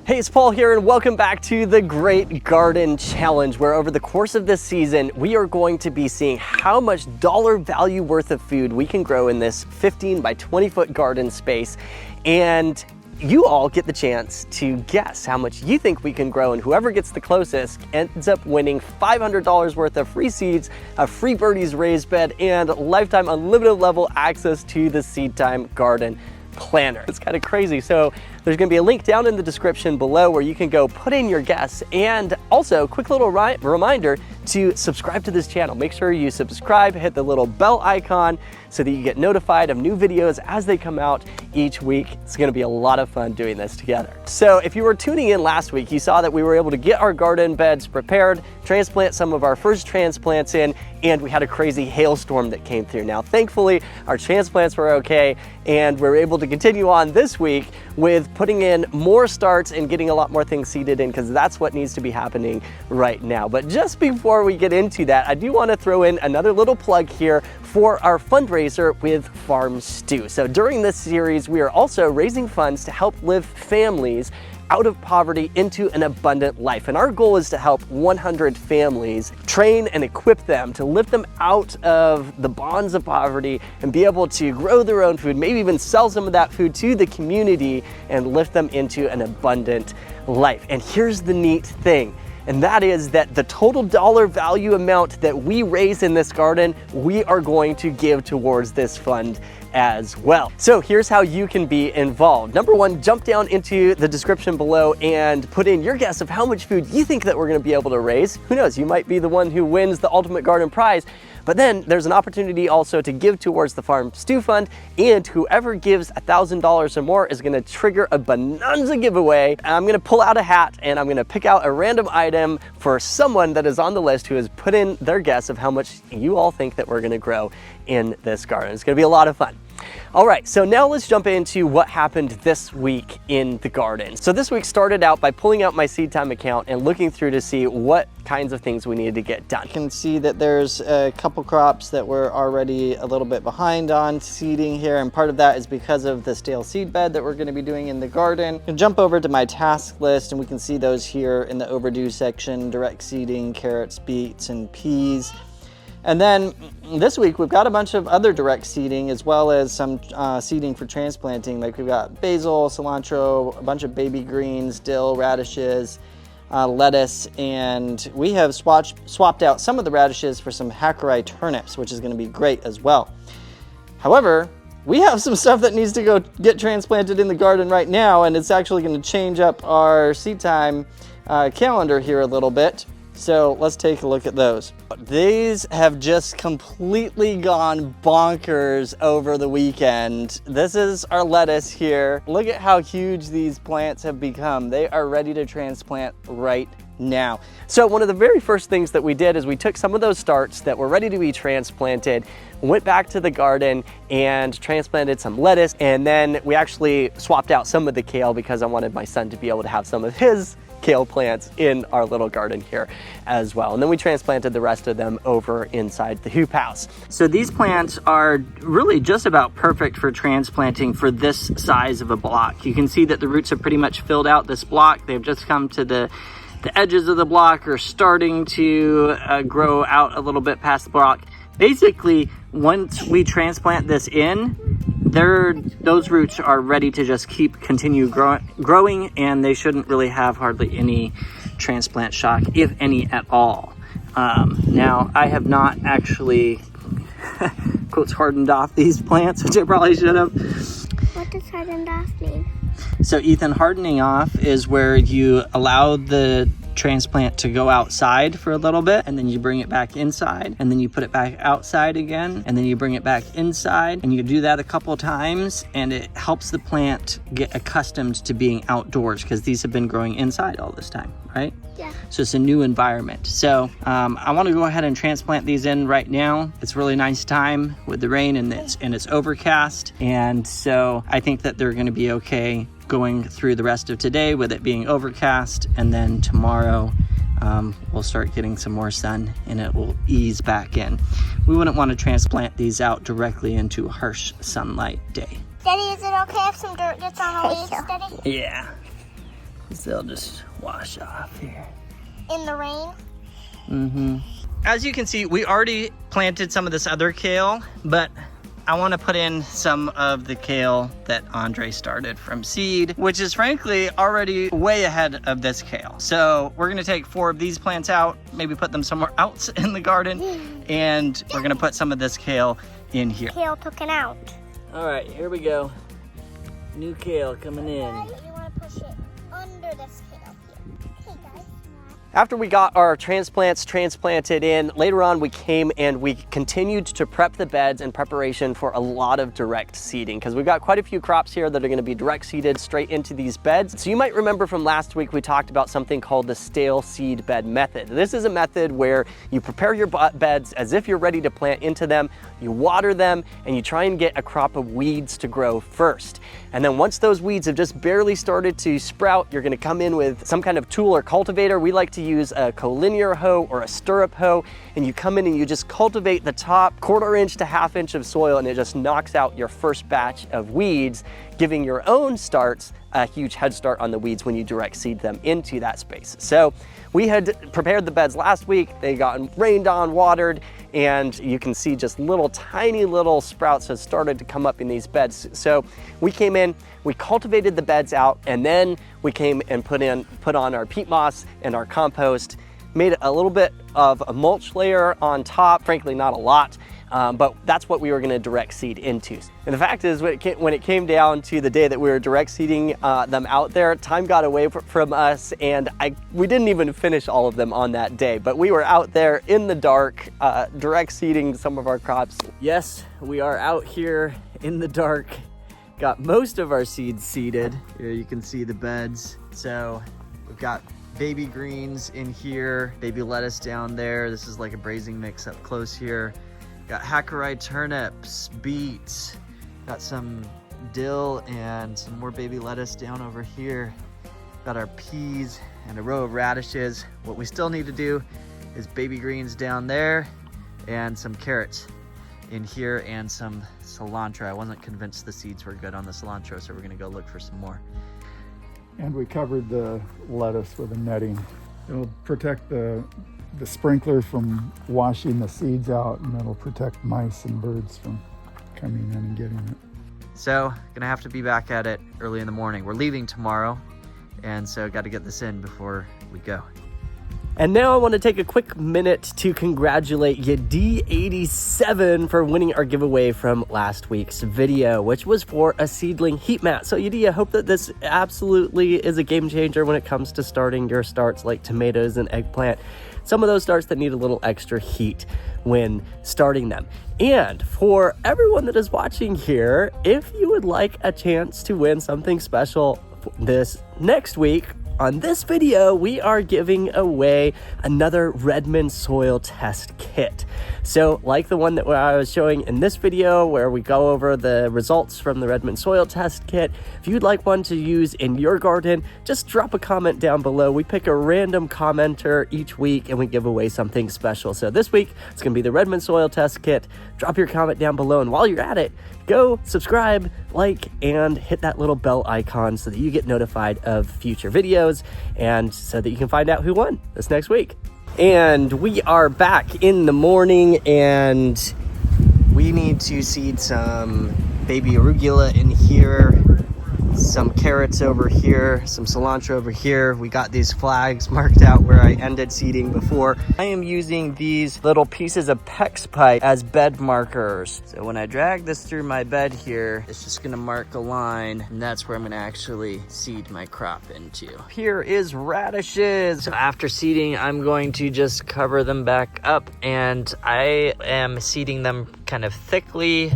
Hey, it's Paul here and welcome back to the Great Garden Challenge, where over the course of this season, we are going to be seeing how much dollar value worth of food we can grow in this 15 by 20 foot garden space. And you all get the chance to guess how much you think we can grow, and whoever gets the closest ends up winning $500 worth of free seeds, a free birdies raised bed, and lifetime unlimited level access to the Seed Time Garden Planner. It's kind of crazy. So there's going to be a link down in the description below where you can go put in your guess, and also quick little reminder to subscribe to this channel. Make sure you subscribe, hit the little bell icon so that you get notified of new videos as they come out each week. It's going to be a lot of fun doing this together. So if you were tuning in last week, you saw that we were able to get our garden beds prepared, transplant some of our first transplants in, and we had a crazy hailstorm that came through. Now, thankfully, our transplants were okay, and we're able to continue on this week with putting in more starts and getting a lot more things seeded in, because that's what needs to be happening right now. But just before we get into that, I do want to throw in another little plug here for our fundraiser with Farm Stew. So during this series, we are also raising funds to help lift families out of poverty into an abundant life. And our goal is to help 100 families, train and equip them to lift them out of the bonds of poverty and be able to grow their own food, maybe even sell some of that food to the community and lift them into an abundant life. And here's the neat thing, and that is that the total dollar value amount that we raise in this garden, we are going to give towards this fund as well. So here's how you can be involved. Number one, jump down into the description below and put in your guess of how much food you think that we're going to be able to raise. Who knows, you might be the one who wins the ultimate garden prize. But then there's an opportunity also to give towards the Farm Stew Fund, and whoever gives $1,000 or more is going to trigger a bonanza giveaway. I'm going to pull out a hat and I'm going to pick out a random item for someone that is on the list who has put in their guess of how much you all think that we're going to grow in this garden. It's going to be a lot of fun. All right, so now let's jump into what happened this week in the garden. So this week started out by pulling out my Seed Time account and looking through to see what kinds of things we needed to get done. You can see that there's a couple crops that we're already a little bit behind on seeding here, and part of that is because of the stale seed bed that we're going to be doing in the garden. And jump over to my task list and we can see those here in the overdue section: direct seeding, carrots, beets, and peas. And then this week we've got a bunch of other direct seeding, as well as some seeding for transplanting. Like we've got basil, cilantro, a bunch of baby greens, dill, radishes, lettuce, and we have swapped out some of the radishes for some Hackeri turnips, which is going to be great as well. However, we have some stuff that needs to go get transplanted in the garden right now, and it's actually going to change up our seed time calendar here a little bit. So let's take a look at those. These have just completely gone bonkers over the weekend. This is our lettuce here. Look at how huge these plants have become. They are ready to transplant right now. So one of the very first things that we did is we took some of those starts that were ready to be transplanted, went back to the garden and transplanted some lettuce, and then we actually swapped out some of the kale because I wanted my son to be able to have some of his kale plants in our little garden here as well. And then we transplanted the rest of them over inside the hoop house. So these plants are really just about perfect for transplanting for this size of a block. You can see that the roots have pretty much filled out this block. They've just come to the edges of the block, are starting to grow out a little bit past the block. Basically, once we transplant this in, those roots are ready to just continue growing, and they shouldn't really have hardly any transplant shock, if any at all. Now, I have not actually quotes hardened off these plants, which I probably should have. What does hardened off mean? So Ethan, hardening off is where you allow the transplant to go outside for a little bit, and then you bring it back inside, and then you put it back outside again, and then you bring it back inside, and you do that a couple times, and it helps the plant get accustomed to being outdoors, because these have been growing inside all this time, right? Yeah. So it's a new environment. So I want to go ahead and transplant these in right now. It's a really nice time with the rain, and it's overcast, and so I think that they're going to be okay going through the rest of today with it being overcast, and then tomorrow we'll start getting some more sun and it will ease back in. We wouldn't want to transplant these out directly into a harsh sunlight day. Daddy, is it okay if some dirt gets on the leaves, Daddy? Yeah. They'll just wash off here. In the rain? Mm-hmm. As you can see, we already planted some of this other kale, but I want to put in some of the kale that Andre started from seed, which is frankly already way ahead of this kale. So we're going to take 4 of these plants out, maybe put them somewhere else in the garden, and we're going to put some of this kale in here. Kale took it out. All right, here we go. New kale coming in. You want to push it under this kale here. Hey guys. After we got our transplants transplanted in, later on we came and we continued to prep the beds in preparation for a lot of direct seeding, because we've got quite a few crops here that are going to be direct seeded straight into these beds. So you might remember from last week we talked about something called the stale seed bed method. This is a method where you prepare your beds as if you're ready to plant into them, you water them, and you try and get a crop of weeds to grow first. And then once those weeds have just barely started to sprout, you're going to come in with some kind of tool or cultivator. We like to use a collinear hoe or a stirrup hoe, and you come in and you just cultivate the top 1/4 inch to 1/2 inch of soil, and it just knocks out your first batch of weeds, giving your own starts a huge head start on the weeds when you direct seed them into that space. So we had prepared the beds last week. They got rained on, watered, and you can see just tiny little sprouts have started to come up in these beds. So we came in, we cultivated the beds out, and then we came and put on our peat moss and our compost, made a little bit of a mulch layer on top, frankly not a lot, but that's what we were going to direct seed into. And the fact is, when it came down to the day that we were direct seeding them out there, time got away from us, and we didn't even finish all of them on that day. But we were out there in the dark, direct seeding some of our crops. Yes, we are out here in the dark. Got most of our seeds seeded. Here you can see the beds. So we've got baby greens in here, baby lettuce down there. This is like a braising mix up close here. Got Hackeri turnips, beets, got some dill and some more baby lettuce down over here. Got our peas and a row of radishes. What we still need to do is baby greens down there and some carrots in here and some cilantro. I wasn't convinced the seeds were good on the cilantro, so we're gonna go look for some more. And we covered the lettuce with a netting. It'll protect the sprinkler from washing the seeds out, and it'll protect mice and birds from coming in and getting it. So, gonna have to be back at it early in the morning. We're leaving tomorrow, and so got to get this in before we go. And now I want to take a quick minute to congratulate Yadi87 for winning our giveaway from last week's video, which was for a seedling heat mat. So Yadi, I hope that this absolutely is a game changer when it comes to starting your starts like tomatoes and eggplant. Some of those starts that need a little extra heat when starting them. And for everyone that is watching here, if you would like a chance to win something special this next week, on this video, we are giving away another Redmond soil test kit. So like the one that I was showing in this video where we go over the results from the Redmond soil test kit, if you'd like one to use in your garden, just drop a comment down below. We pick a random commenter each week and we give away something special. So this week, it's gonna be the Redmond soil test kit. Drop your comment down below, and while you're at it, go subscribe, like, and hit that little bell icon so that you get notified of future videos and so that you can find out who won this next week. And we are back in the morning, and we need to seed some baby arugula in here, some carrots over here, some cilantro over here. We got these flags marked out where I ended seeding before. I am using these little pieces of PEX pipe as bed markers. So when I drag this through my bed here, it's just gonna mark a line, and that's where I'm gonna actually seed my crop into. Here is radishes. So after seeding, I'm going to just cover them back up, and I am seeding them kind of thickly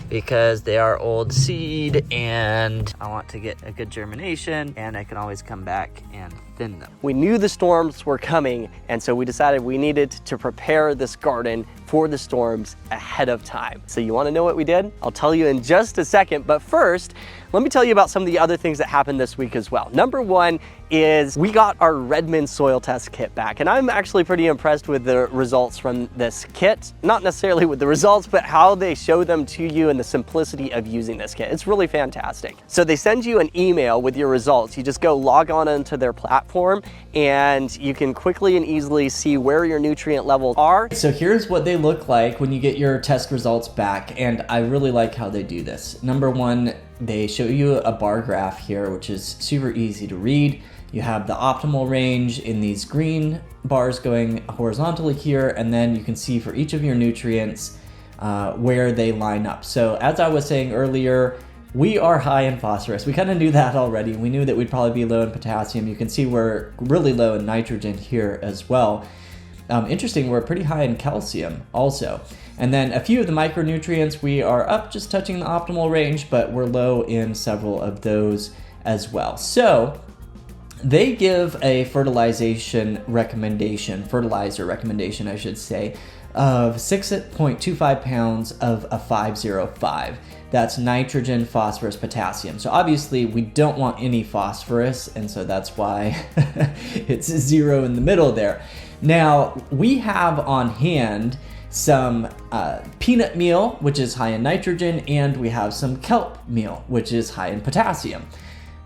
because they are old seed and I want to get a good germination, and I can always come back and thin though. We knew the storms were coming, and so we decided we needed to prepare this garden for the storms ahead of time. So you wanna know what we did? I'll tell you in just a second, but first, let me tell you about some of the other things that happened this week as well. Number one is we got our Redmond soil test kit back, and I'm actually pretty impressed with the results from this kit. Not necessarily with the results, but how they show them to you and the simplicity of using this kit. It's really fantastic. So they send you an email with your results. You just go log on into their platform and you can quickly and easily see where your nutrient levels are. So here's what they look like when you get your test results back, and I really like how they do this. Number one, they show you a bar graph here, which is super easy to read. You have the optimal range in these green bars going horizontally here, and then you can see for each of your nutrients where they line up. So as I was saying earlier, we are high in phosphorus. We kind of knew that already. We knew that we'd probably be low in potassium. You can see we're really low in nitrogen here as well. Interesting, we're pretty high in calcium also. And then a few of the micronutrients, we are up just touching the optimal range, but we're low in several of those as well. So they give a fertilizer recommendation, I should say, of 6.25 pounds of a 505. That's nitrogen, phosphorus, potassium. So obviously we don't want any phosphorus, and so that's why it's 0 in the middle there. Now, we have on hand some peanut meal, which is high in nitrogen, and we have some kelp meal, which is high in potassium.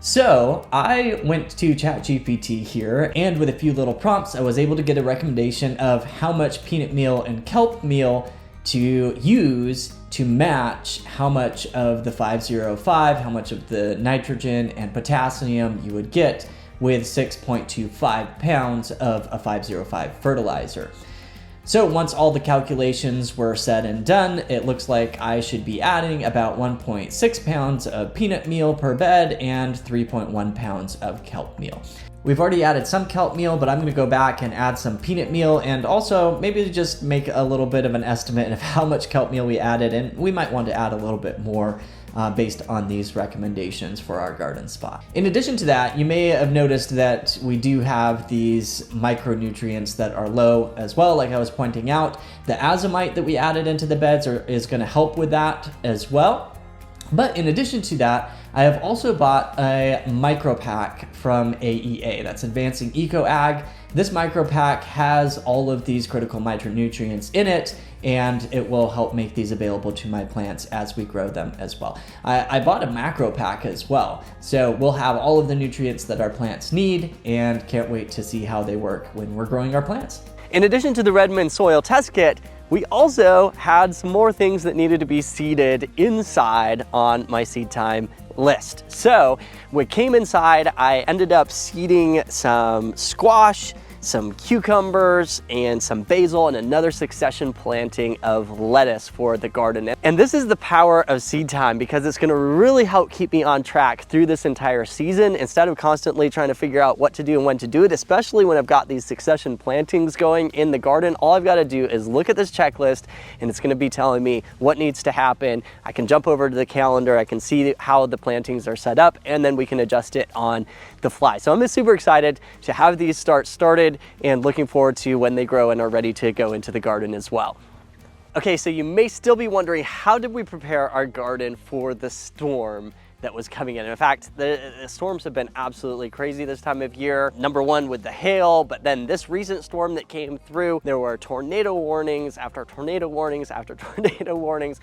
So I went to ChatGPT here, and with a few little prompts, I was able to get a recommendation of how much peanut meal and kelp meal to use to match how much of the 505, how much of the nitrogen and potassium you would get with 6.25 pounds of a 505 fertilizer. So once all the calculations were said and done, it looks like I should be adding about 1.6 pounds of peanut meal per bed and 3.1 pounds of kelp meal. We've already added some kelp meal, but I'm going to go back and add some peanut meal and also maybe just make a little bit of an estimate of how much kelp meal we added, and we might want to add a little bit more based on these recommendations for our garden spot. In addition to that, you may have noticed that we do have these micronutrients that are low as well, like I was pointing out. The azomite that we added into the beds is going to help with that as well. But in addition to that, I have also bought a micro pack from AEA, that's Advancing Eco Ag. This micro pack has all of these critical micronutrients in it, and it will help make these available to my plants as we grow them as well. I bought a macro pack as well, so we'll have all of the nutrients that our plants need, and can't wait to see how they work when we're growing our plants. In addition to the Redmond soil test kit, we also had some more things that needed to be seeded inside on my seed time list. So when it came inside, I ended up seeding some squash, some cucumbers, and some basil, and another succession planting of lettuce for the garden. And this is the power of seed time, because it's gonna really help keep me on track through this entire season instead of constantly trying to figure out what to do and when to do it, especially when I've got these succession plantings going in the garden. All I've gotta do is look at this checklist, and it's gonna be telling me what needs to happen. I can jump over to the calendar, I can see how the plantings are set up, and then we can adjust it on the fly. So I'm super excited to have these started and looking forward to when they grow and are ready to go into the garden as well. Okay, so you may still be wondering, how did we prepare our garden for the storm that was coming in? In fact, the storms have been absolutely crazy this time of year. Number one with the hail, but then this recent storm that came through, there were tornado warnings after tornado warnings after tornado warnings.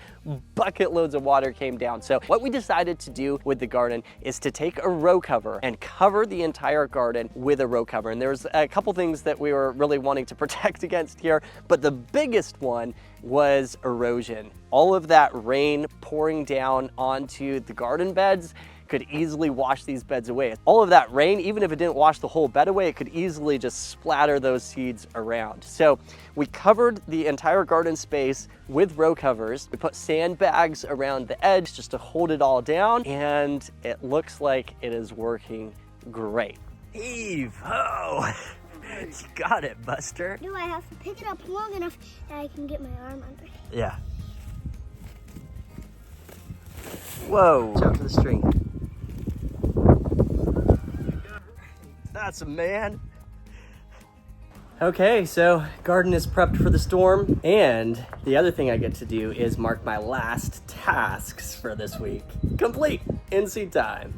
Bucket loads of water came down. So what we decided to do with the garden is to take a row cover and cover the entire garden with a row cover. And there's a couple things that we were really wanting to protect against here, but the biggest one was erosion. All of that rain pouring down onto the garden beds could easily wash these beds away. All of that rain, even if it didn't wash the whole bed away, it could easily just splatter those seeds around. So we covered the entire garden space with row covers. We put sandbags around the edge just to hold it all down, and it looks like it is working great. Eve, oh! You got it, Buster. Do I have to pick it up long enough that I can get my arm under? Yeah. Whoa. Watch out for the string. That's a man. Okay, so garden is prepped for the storm, and the other thing I get to do is mark my last tasks for this week. Complete in seed time.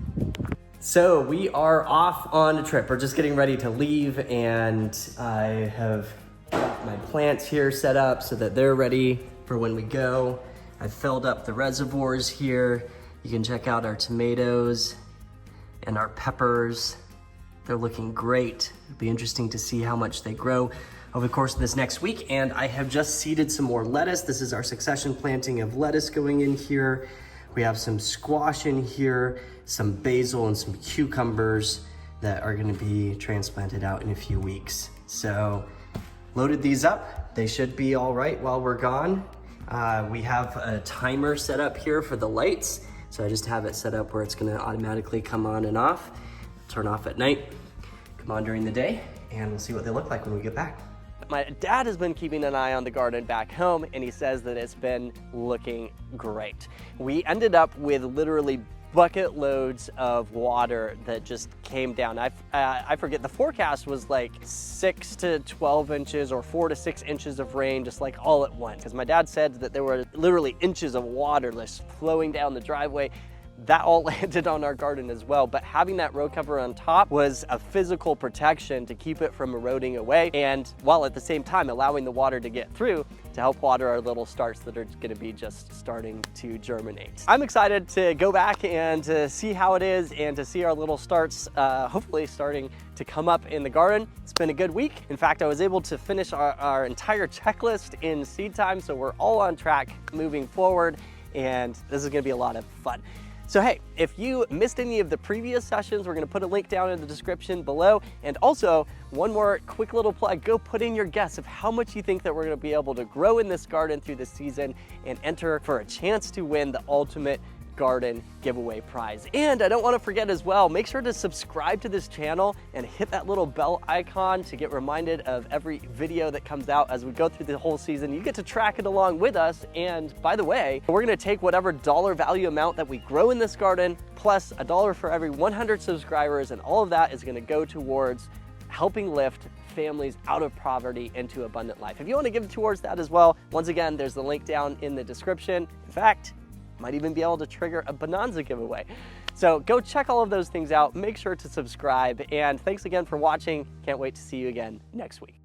So we are off on a trip. We're just getting ready to leave, and I have got my plants here set up so that they're ready for when we go. I've filled up the reservoirs here. You can check out our tomatoes and our peppers. They're looking great. It'll be interesting to see how much they grow over the course of this next week. And I have just seeded some more lettuce. This is our succession planting of lettuce going in here. We have some squash in here, some basil and some cucumbers that are gonna be transplanted out in a few weeks. So loaded these up. They should be all right while we're gone. We have a timer set up here for the lights. So I just have it set up where it's gonna automatically come on and off. Turn off at night, come on during the day, and we'll see what they look like when we get back. My dad has been keeping an eye on the garden back home, and he says that it's been looking great. We ended up with literally bucket loads of water that just came down. I forget, the forecast was like 6 to 12 inches or 4 to 6 inches of rain, just like all at once. Because my dad said that there were literally inches of water just flowing down the driveway. That all landed on our garden as well, but having that row cover on top was a physical protection to keep it from eroding away, and while at the same time allowing the water to get through to help water our little starts that are gonna be just starting to germinate. I'm excited to go back and to see how it is and to see our little starts hopefully starting to come up in the garden. It's been a good week. In fact, I was able to finish our entire checklist in seed time, so we're all on track moving forward, and this is gonna be a lot of fun. So hey, if you missed any of the previous sessions, we're gonna put a link down in the description below. And also, one more quick little plug, go put in your guess of how much you think that we're gonna be able to grow in this garden through the season and enter for a chance to win the ultimate garden giveaway prize. And I don't want to forget as well, make sure to subscribe to this channel and hit that little bell icon to get reminded of every video that comes out as we go through the whole season. You get to track it along with us. And by the way, we're going to take whatever dollar value amount that we grow in this garden plus $1 for every 100 subscribers, and all of that is going to go towards helping lift families out of poverty into abundant life. If you want to give towards that as well, once again, there's the link down in the description. In fact, might even be able to trigger a bonanza giveaway. So go check all of those things out. Make sure to subscribe, and thanks again for watching. Can't wait to see you again next week.